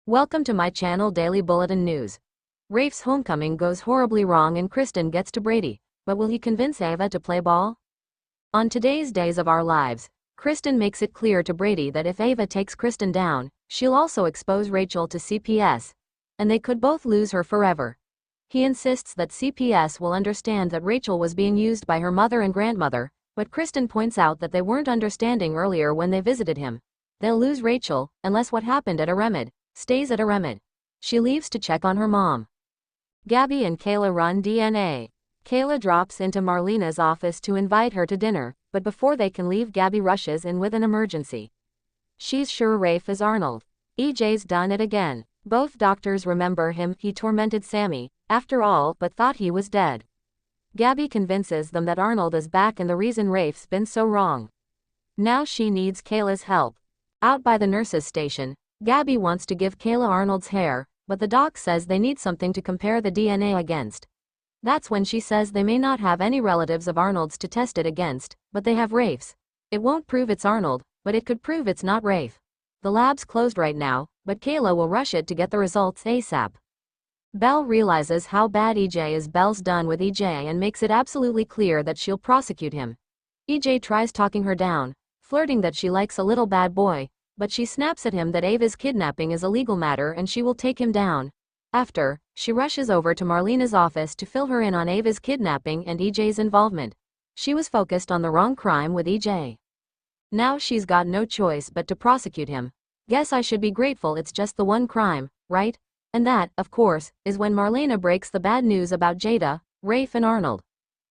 Welcome to my channel Daily Bulletin News. Rafe's homecoming goes horribly wrong and Kristen gets to Brady, but will he convince Ava to play ball? On today's Days of Our Lives, Kristen makes it clear to Brady that if Ava takes Kristen down, she'll also expose Rachel to CPS, and they could both lose her forever. He insists that CPS will understand that Rachel was being used by her mother and grandmother, but Kristen points out that they weren't understanding earlier when they visited him. They'll lose Rachel, unless what happened at Aremid stays at Aremid. She leaves to check on her mom. Gabby and Kayla run DNA. Kayla drops into Marlena's office to invite her to dinner, but before they can leave, Gabby rushes in with an emergency. She's sure Rafe is Arnold. EJ's done it again. Both doctors remember him. He tormented Sammy, after all, but thought he was dead. Gabby convinces them that Arnold is back and the reason Rafe's been so wrong. Now she needs Kayla's help. Out by the nurse's station, Gabby wants to give Kayla Arnold's hair, but the doc says they need something to compare the DNA against. That's when she says they may not have any relatives of Arnold's to test it against, but they have Rafe's. It won't prove it's Arnold, but it could prove it's not Rafe. The lab's closed right now, but Kayla will rush it to get the results ASAP. Belle realizes how bad EJ is. Belle's done with EJ and makes it absolutely clear that she'll prosecute him. EJ tries talking her down, flirting that she likes a little bad boy, but she snaps at him that Ava's kidnapping is a legal matter and she will take him down. After, she rushes over to Marlena's office to fill her in on Ava's kidnapping and EJ's involvement. She was focused on the wrong crime with EJ. Now she's got no choice but to prosecute him. Guess I should be grateful it's just the one crime, right? And that, of course, is when Marlena breaks the bad news about Jada, Rafe and Arnold.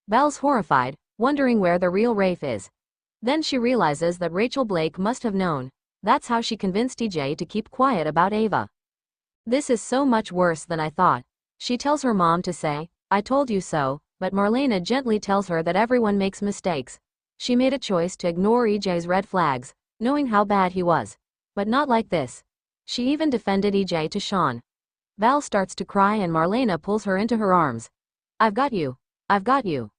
Belle's horrified, wondering where the real Rafe is. Then she realizes that Rachel Blake must have known. That's how she convinced EJ to keep quiet about Ava. This is so much worse than I thought. She tells her mom to say, "I told you so," but Marlena gently tells her that everyone makes mistakes. She made a choice to ignore EJ's red flags, knowing how bad he was. But not like this. She even defended EJ to Sean. Val starts to cry and Marlena pulls her into her arms. "I've got you. I've got you."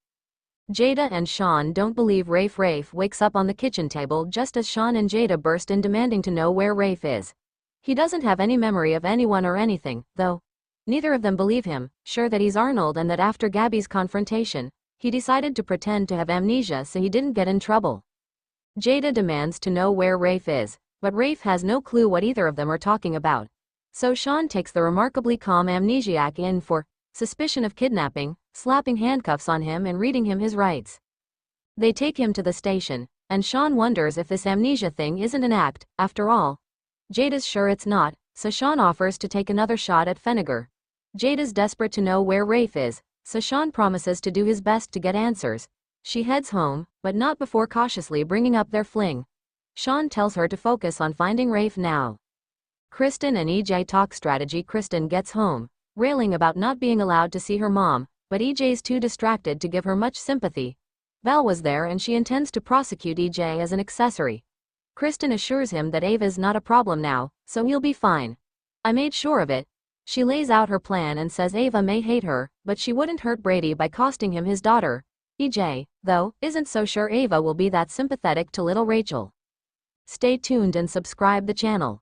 Jada and Sean don't believe Rafe. Rafe wakes up on the kitchen table just as Sean and Jada burst in demanding to know where Rafe is. He doesn't have any memory of anyone or anything, though. Neither of them believe him, sure that he's Arnold and that after Gabby's confrontation, he decided to pretend to have amnesia so he didn't get in trouble. Jada demands to know where Rafe is, but Rafe has no clue what either of them are talking about. So Sean takes the remarkably calm amnesiac in for suspicion of kidnapping, slapping handcuffs on him and reading him his rights. They take him to the station, and Sean wonders if this amnesia thing isn't an act, after all. Jada's sure it's not, so Sean offers to take another shot at Feniger. Jada's desperate to know where Rafe is, so Sean promises to do his best to get answers. She heads home, but not before cautiously bringing up their fling. Sean tells her to focus on finding Rafe now. Kristen and EJ talk strategy. Kristen gets home, railing about not being allowed to see her mom, but EJ's too distracted to give her much sympathy. Val was there and she intends to prosecute EJ as an accessory. Kristen assures him that Ava's not a problem now, so he'll be fine. "I made sure of it." She lays out her plan and says Ava may hate her, but she wouldn't hurt Brady by costing him his daughter. EJ, though, isn't so sure Ava will be that sympathetic to little Rachel. Stay tuned and subscribe the channel.